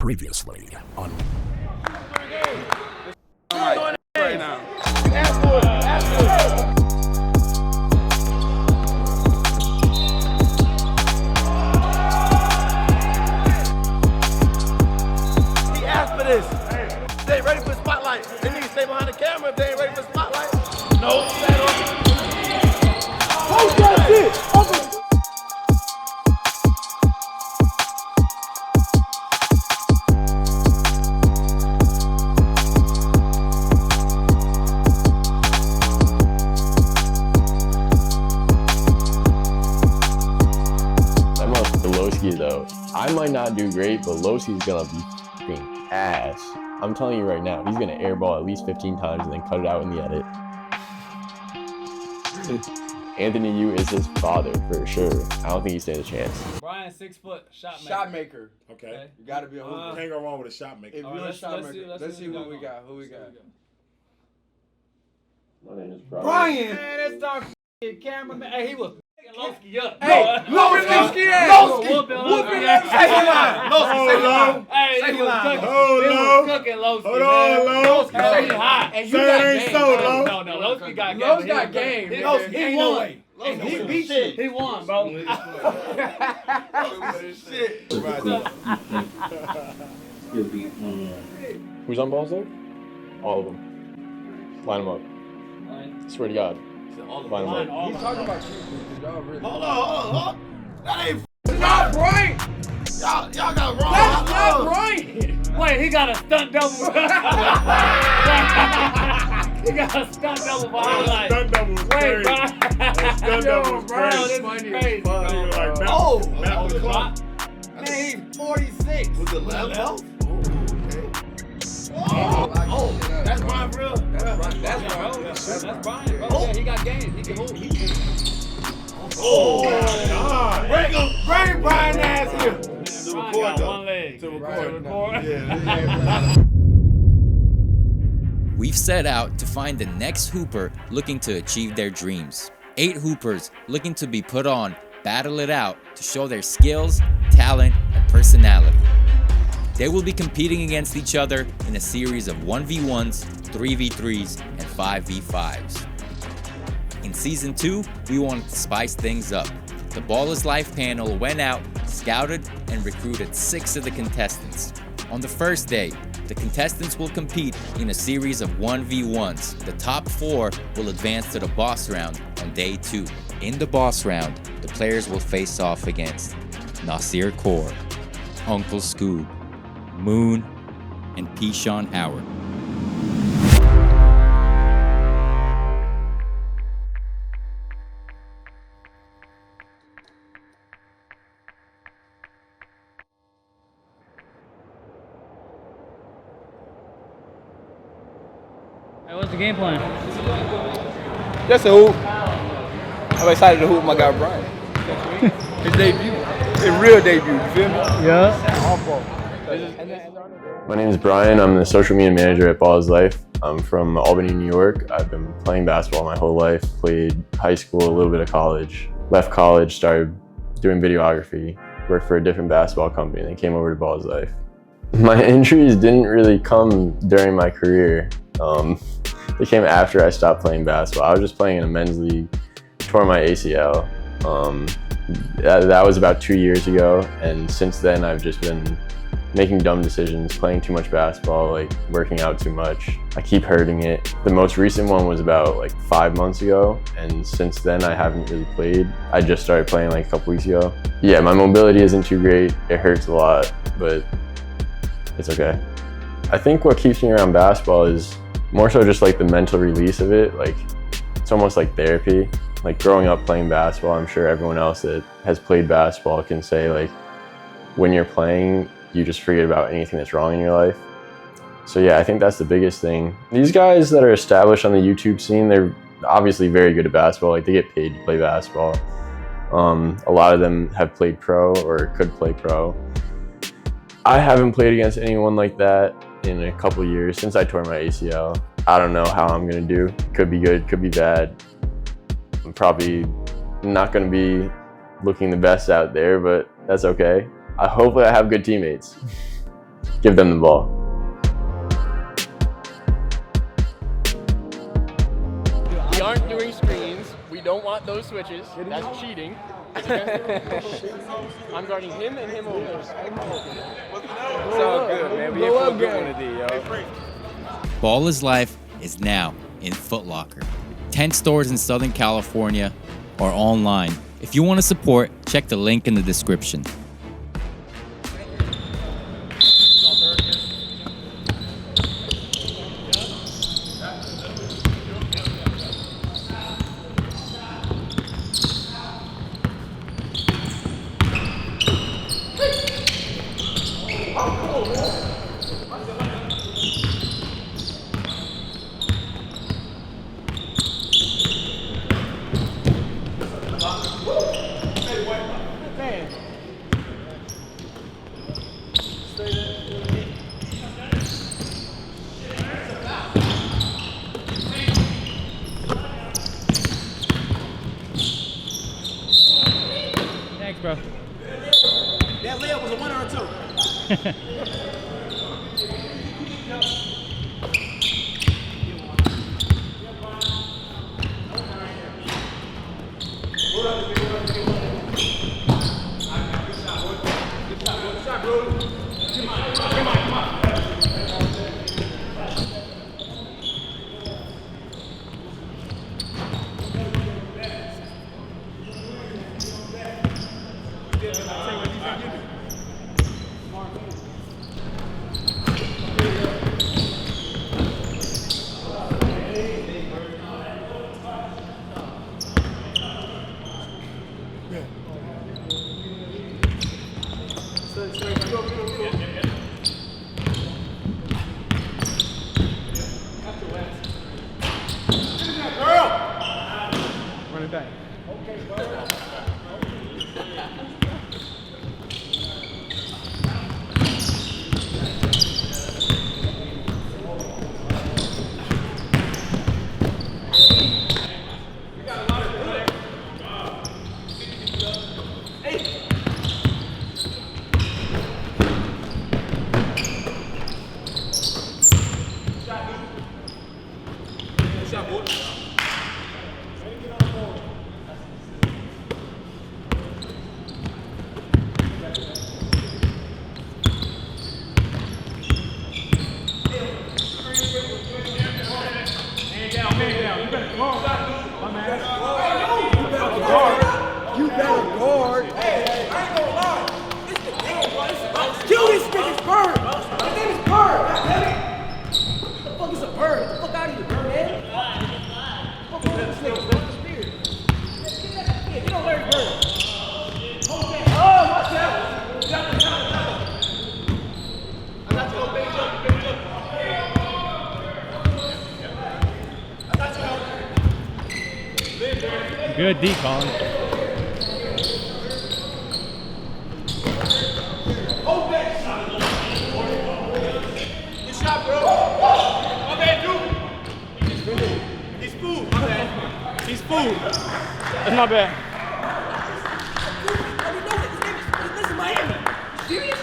Previously on. Right now. Ask for it. Ask for it. He asked for this. If they ain't ready for the spotlight, they need to stay behind the camera if they ain't ready for the spotlight. No, stand on. Oh, that's it. Loski though, I might not do great, but Loski's gonna be f***ing ass. I'm telling you right now, he's gonna airball at least 15 times and then cut it out in the edit. Anthony Yu is his father for sure. I don't think he stands a chance. Brian, 6 foot shot maker. Shot maker. Okay. You gotta be a hooper. Can't go wrong with a shot maker. If you're a shot maker, let's see who we got. Who we got? My name is Brian! Man, that's our cameraman. Hey, he was Loski up. Hey, Loski! Whooping ass. Second line. Loski, second line. Hey, he was cooking. Hold He on. was cooking Loski. Hold on, Lo. Loski stayed hot. And you Say got it ain't game. so, Lo. No, Loski got game. Loski got game. He Ain't no won. way. He beat you. He won, bro. Shit. Who's on balls there? All of them. Line them up. Swear to God. Line them up. He's talking about you. Y'all really. Hold on. That ain't Not Brian. y'all got wrong. That's not Brian. Wait, he got a stunt double. He got a stunt double for highlights. Stunt double was Wait, crazy. bro. Stunt double was Bro, crazy. this is crazy, bro. Like, that Oh. was the clock. Man, he's 46. Was it left? Oh, That's Brian for real. That's Brian. That's Brian, bro. Yeah, he got game. He can hoop. Oh, God. Bring Brian ass here. Brian got one leg. To Right. record. Yeah. We've set out to find the next hooper looking to achieve their dreams. 8 hoopers looking to be put on, battle it out to show their skills, talent, and personality. They will be competing against each other in a series of 1v1s, 3v3s, and 5v5s. In Season 2, we wanted to spice things up. The Ballislife panel went out, scouted, and recruited 6 of the contestants. On the first day, the contestants will compete in a series of 1v1s. The top 4 will advance to the boss round on day 2. In the boss round, the players will face off against Nasir Kaur, Uncle Skoob, Moon, and P-Sean Howard. Hey, what's the game plan? Just a hoop. I'm excited to hoop my guy Brian. His debut. His real debut. You feel me? Yeah. My name is Brian. I'm the social media manager at Ballislife. I'm from Albany, New York. I've been playing basketball my whole life. Played high school, a little bit of college. Left college, started doing videography. Worked for a different basketball company, then came over to Ballislife. My injuries didn't really come during my career. They came after I stopped playing basketball. I was just playing in a men's league, tore my ACL. That was about 2 years ago, and since then I've just been making dumb decisions, playing too much basketball, like working out too much. I keep hurting it. The most recent one was about like 5 months ago, and since then I haven't really played. I just started playing like a couple weeks ago. Yeah, my mobility isn't too great. It hurts a lot, but it's okay. I think what keeps me around basketball is more so just like the mental release of it. Like it's almost like therapy. Like growing up playing basketball, I'm sure everyone else that has played basketball can say like when you're playing, you just forget about anything that's wrong in your life. So yeah, I think that's the biggest thing. These guys that are established on the YouTube scene, they're obviously very good at basketball. Like they get paid to play basketball. A lot of them have played pro or could play pro. I haven't played against anyone like that in a couple years since I tore my ACL. I don't know how I'm gonna do. Could be good, could be bad. I'm probably not gonna be looking the best out there, but that's okay. Hopefully I have good teammates. give them the ball. We aren't doing screens. We don't want those switches. That's cheating. I'm guarding him and him over. It's all good, man. We in for a good one today, yo. Ballislife is now in Foot Locker. 10 stores in Southern California or online. If you want to support, check the link in the description. Thanks, bro. That layup was a winner or two. Run it back. Kill this nigga, it's Byrd. His name is Byrd. What the fuck is a bird? Get the fuck out of here, Byrd, man. What the fuck is this nigga? What's the spirit? Get on Larry Bird. Okay. Oh, watch out. Jump. I got you, big jump. I got you. Good D, Collin. He's food. That's my bad. This is Miami. Serious?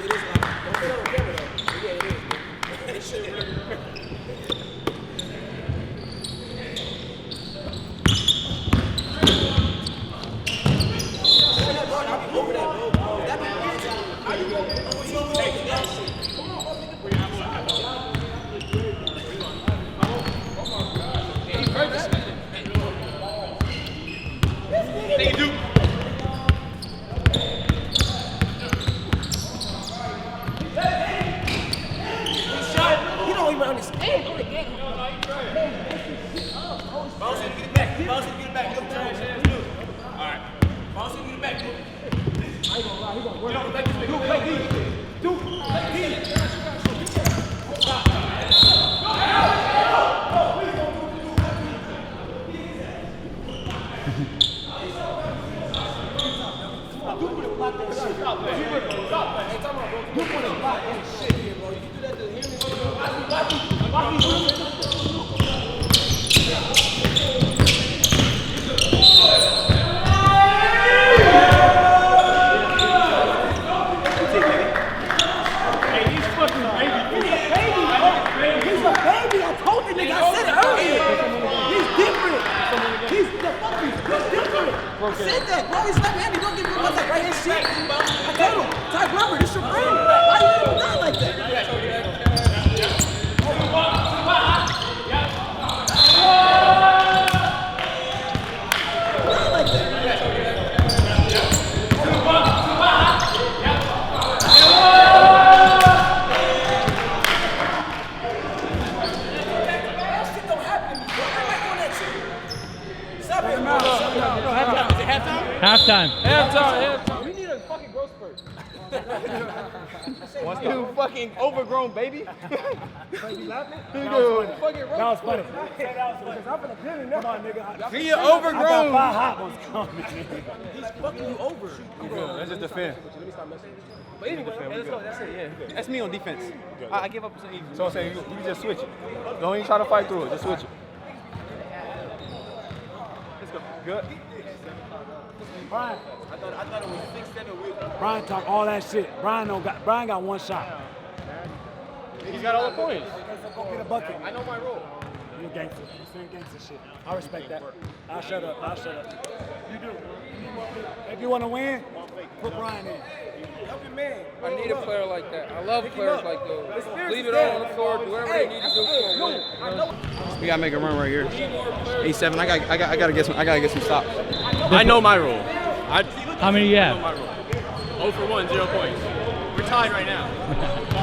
It is like, don't put it on camera though. Yeah, it is. Over that, bro. That be how you go? Take that shit. Come on, They do. You don't even understand. Bounce it, get it back. Bounce it, get it back. All right. Bounce it, get it back. I ain't gonna lie, he gonna work. Play D. Play D. I said that, bro. He's left handed. Don't give me one like right hand shit. I told him, Ty Rubber, this your friend. Why you let him die like that? Halftime. We need a fucking growth spurt. You fucking overgrown baby. You laughing? That was funny. Because I'm gonna pin him. Come on, nigga. Be overgrown. hot ones coming. He's fucking you over. Let's just defend. But anyway, let's go. That's it. Yeah, that's me on defense. I give up some easy. So I'm saying you can just switch it. Don't even try to fight through it. Just switch it. Let's go. Good. Brian. I thought it was 6-7 weeks. Brian talk all that shit. Brian got one shot. He's got all the points. Go get a bucket. I know my role. You a gangster. You saying gangster shit. I respect that. I'll shut up. You do. If you want to win, put Brian in. Help your man. I need a player like that. I love players like those. Leave it all on the floor. Do whatever they need to do for a win. We gotta make a run right here. 8-7. I gotta get some stops. I know my role. How many you have? 0 for 1, 0 points. We're tied right now.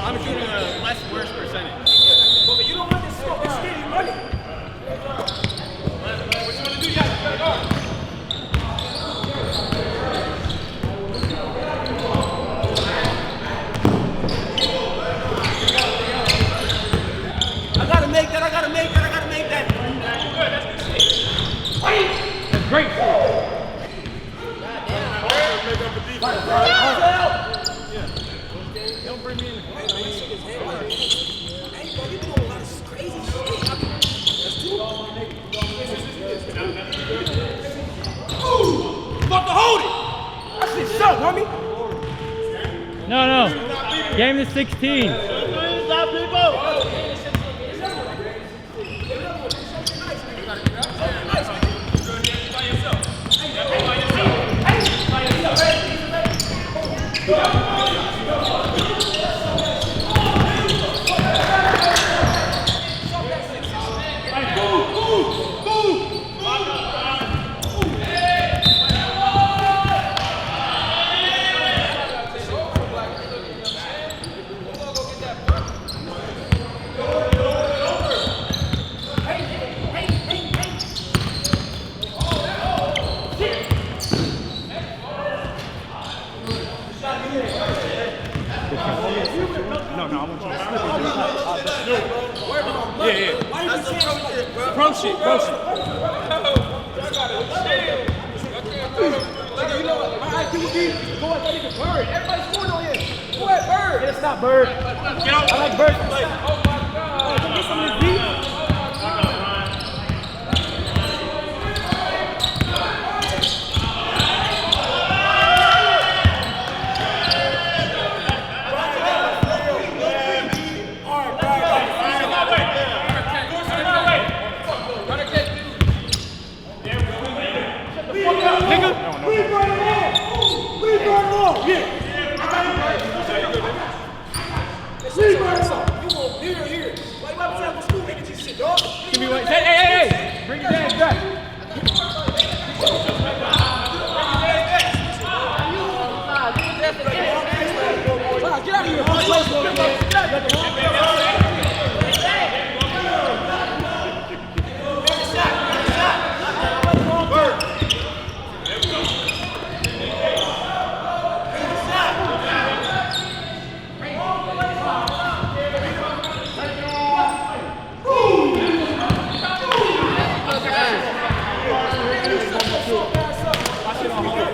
I'm shooting a less worse percentage. But you don't want this smoke. This shit, you money. What you want to do? Yeah, guard. I gotta make that. That's great. Don't bring me in. Hey, bro, you doing a lot of crazy shit. That's too long. Ooh! Fuck to hold it! That shit suck, homie. No. Game to 16. Stop, people! Pro shit. Byrd. Everybody's scoring on him. Go ahead, Byrd. It's not Byrd. I like Byrd. Oh my God. Get some of this beat. Hey! Bring your hands back. Get out of here.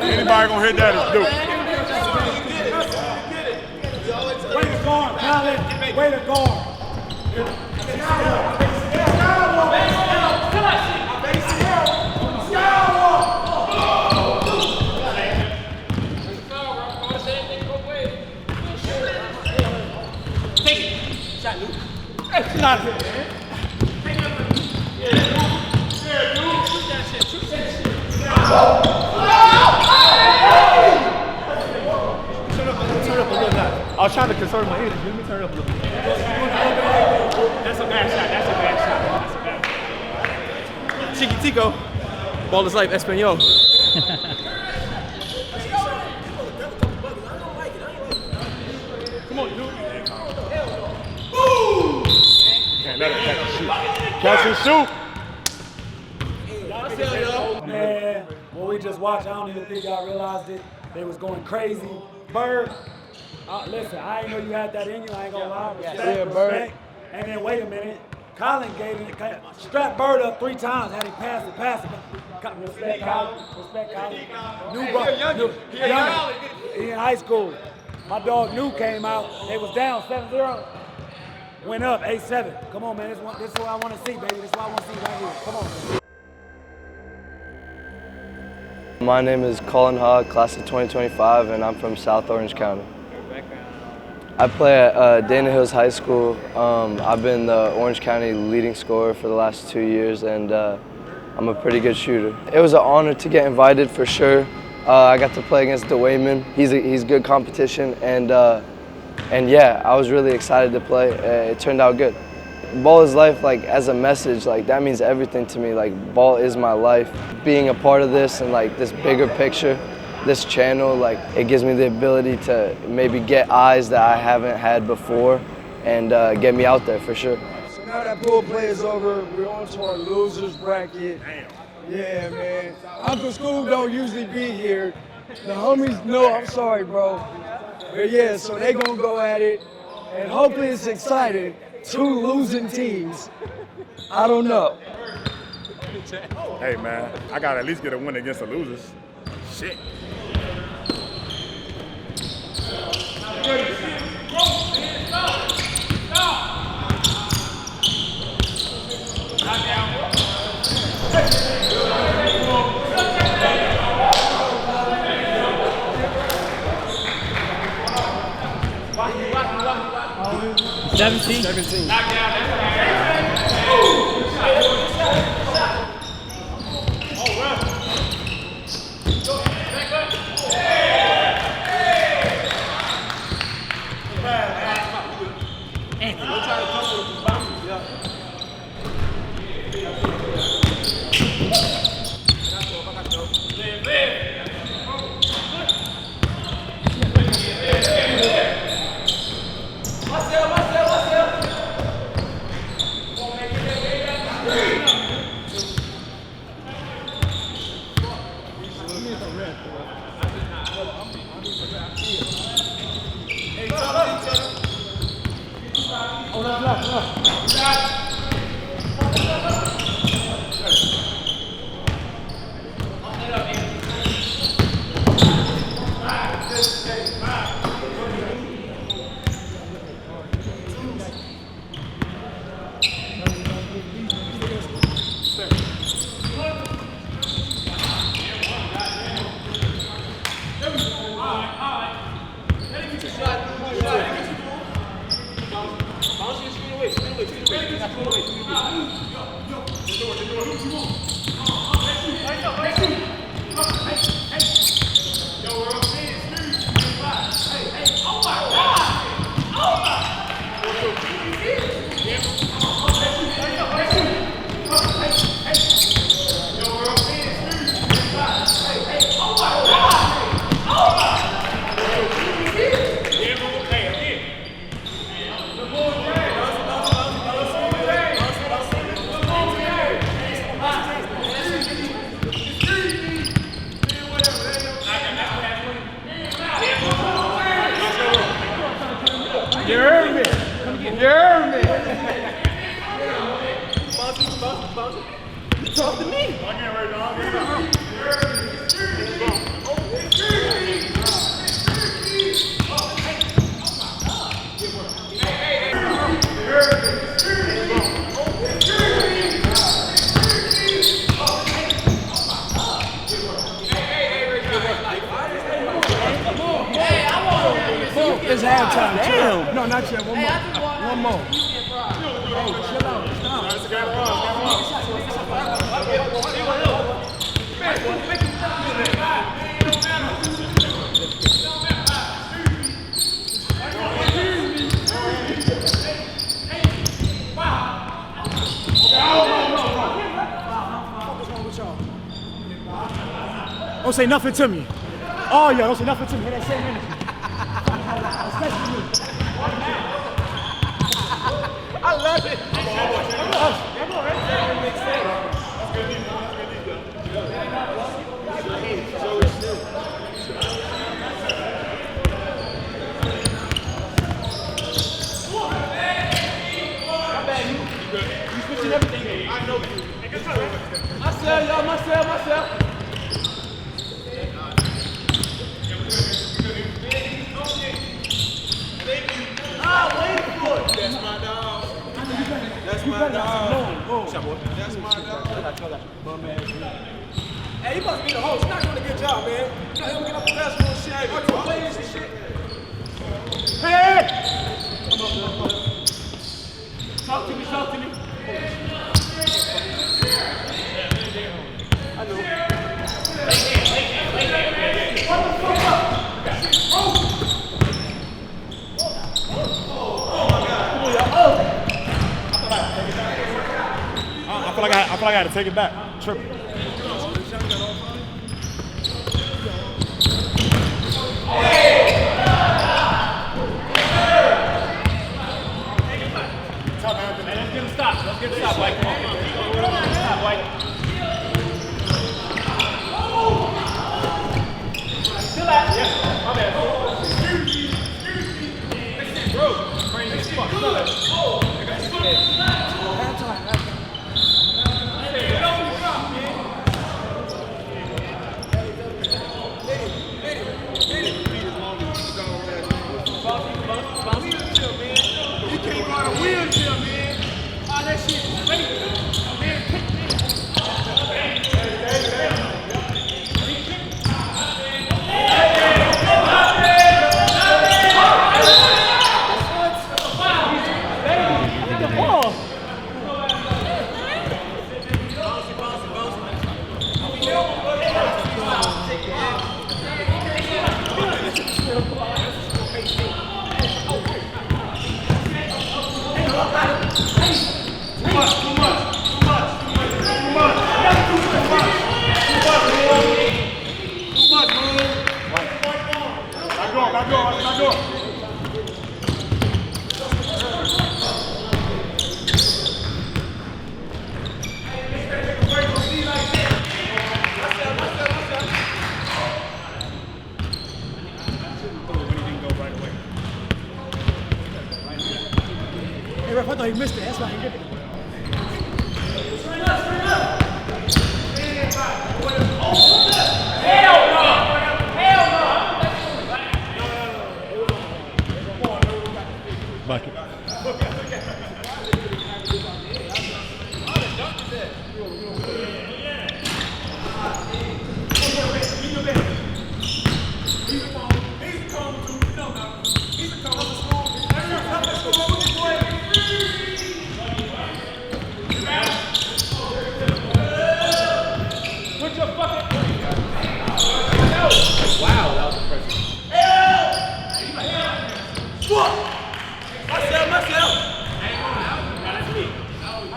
Anybody gonna hit that is Duke. Way to guard, Collin. Way to guard. Take it. Shot, Luke. Hey, shot it, man. Yeah, Duke. Shoot that shit. I was trying to conserve my energy. Let me turn it up a little bit. That's a bad shot. That's a bad shot. That's a bad shot. Chiquitico. Ballislife Espanol. Come on, dude. Can't let it catch and shoot. Man, what we just watched, I don't even think y'all realized it. They was going crazy. Byrd, listen, I ain't know you had that in you. I ain't gonna lie. Respect, respect. And then wait a minute. Collin gave it, strapped Byrd up 3 times, had him pass it. Respect Collin, respect Collin. New brother, young, he in high school. My dog New came out, they was down 7-0, went up 8-7. Come on, man, this is what I want to see, baby. This is what I want to see right here. Come on, man. My name is Collin, class of 2025, and I'm from South Orange County. I play at Dana Hills High School. I've been the Orange County leading scorer for the last 2 years, and I'm a pretty good shooter. It was an honor to get invited for sure. I got to play against DeWayman. He's good competition, and yeah, I was really excited to play. It turned out good. Ball is life, like as a message, like that means everything to me. Like ball is my life. Being a part of this and like this bigger picture, this channel, like it gives me the ability to maybe get eyes that I haven't had before and get me out there for sure. So now that pool play is over, we're on to our losers bracket. Yeah, man. Uncle Skoob don't usually be here. The homies know I'm sorry, bro. But yeah, so they gonna go at it, and hopefully it's exciting. 2 losing teams. I don't know. Hey, man, I got to at least get a win against the losers. Shit. Seventeen. Knock down. Talk to me. It's halftime. Damn. No, not yet. One more. Hey, chill out. Stop. Don't say nothing to me. Oh, yeah, don't say nothing to me. Hear that same energy. Especially you. I love it. Everything. I know you. Myself, y'all, myself. Wait for it. That's my dog. That's my dog. That's my dog. Hey, he must be the host. He's not doing a good job, man. You know, he'll get up the basketball shit. Hey, what's your players and shit? Hey! Talk to me. I know. I feel like I had to take it back. Tripping. Let's get a stop, White. Come on. Stop, White. Still out. Yeah, my bad. Bro, brain is fucked up. You can't go on a wheelchair, man. All that shit is fake. Man, pick me. Hey, ref, I thought he missed it. That's why he did it. Hell no! Bucket.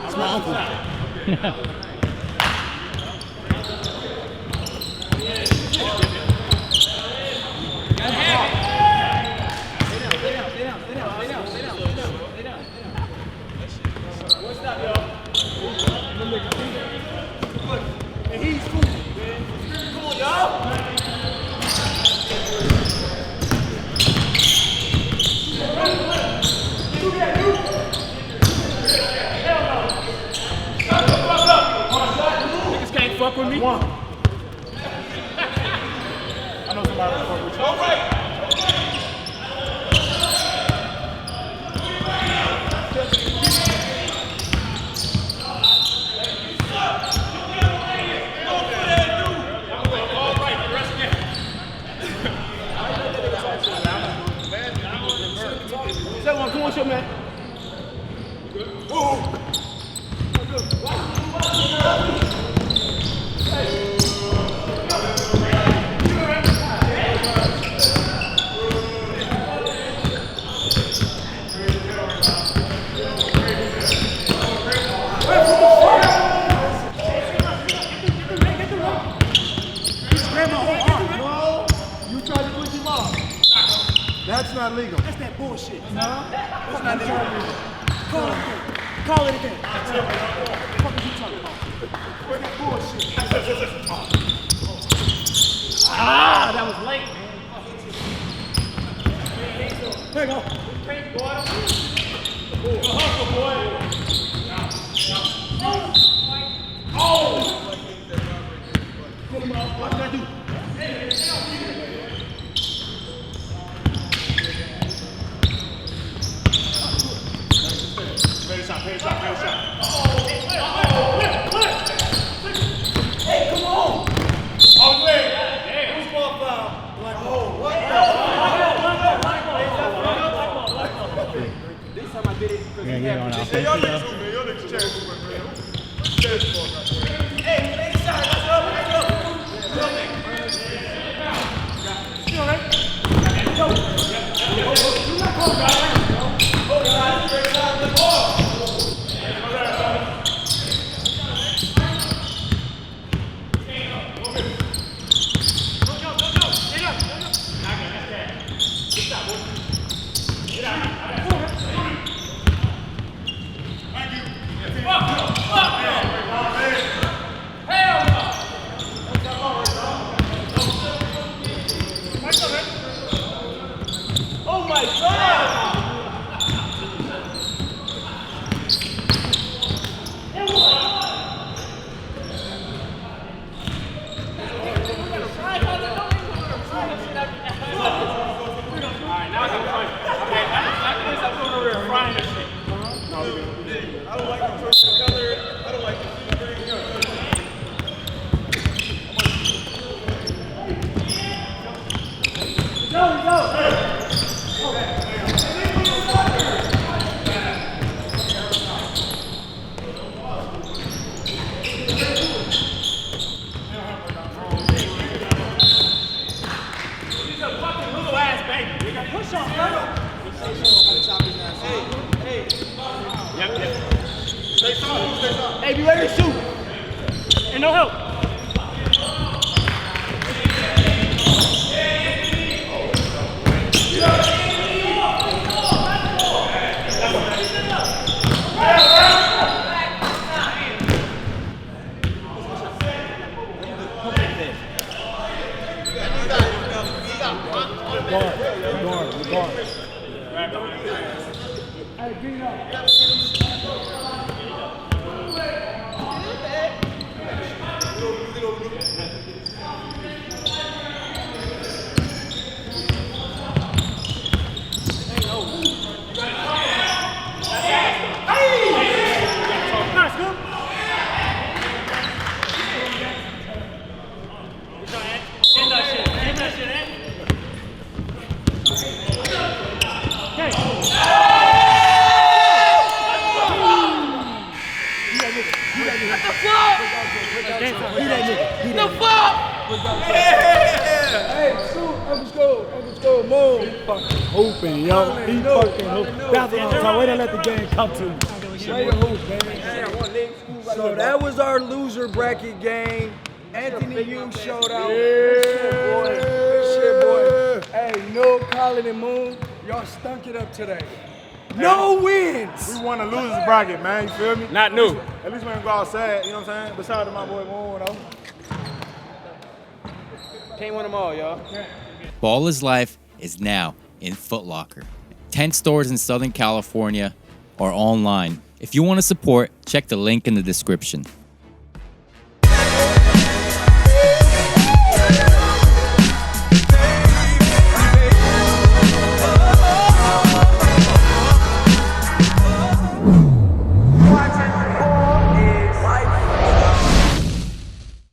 That's my uncle. And he's cool, man. Come on, y'all. Niggas can't fuck with me. One. I know somebody will fuck with you. All right. Come on, show man. Grandma not legal. That's that bullshit. It's not legal. Call it again. What the fuck are you talking about? Where's that bullshit? Ah, that was late, man. There you go. Go hustle, boy. Oh! Get him out. What did I do? Ready shot. Hey, come on! Oh, wait! Who's ball foul? Like, oh, what? This time I did it because he had me. Hey, y'all niggas hoop, man. Y'all niggas cherry hoop, man. Hey, make a shot. Let's go. You all right? Go. You not close, guys. Oh, guys. Great shot. Let's go. Oh my God! I don't like the purple color. I don't like the green. Go! He's a fucking little ass baby. Push off, bro. Hey. Yep. Stay soft. Hey, be ready to shoot. And no help. Hey, get up. Skoob, move. Fucking hooping, yo. He fucking hooping. That's what I'm talking. Way to let the game come to me. Straight hoop, man. So that was our loser bracket game. Anthony Yu showed out. Shit, boy. Hey, no Collin and Moon. Y'all stunk it up today. No wins. We won a loser's bracket, man. You feel me? Not new. At least we ain't go outside, you know what I'm saying? Besides my boy Moon, though. Can't win them all, y'all. Ballislife is now in Foot Locker. 10 stores in Southern California or online. If you want to support, check the link in the description.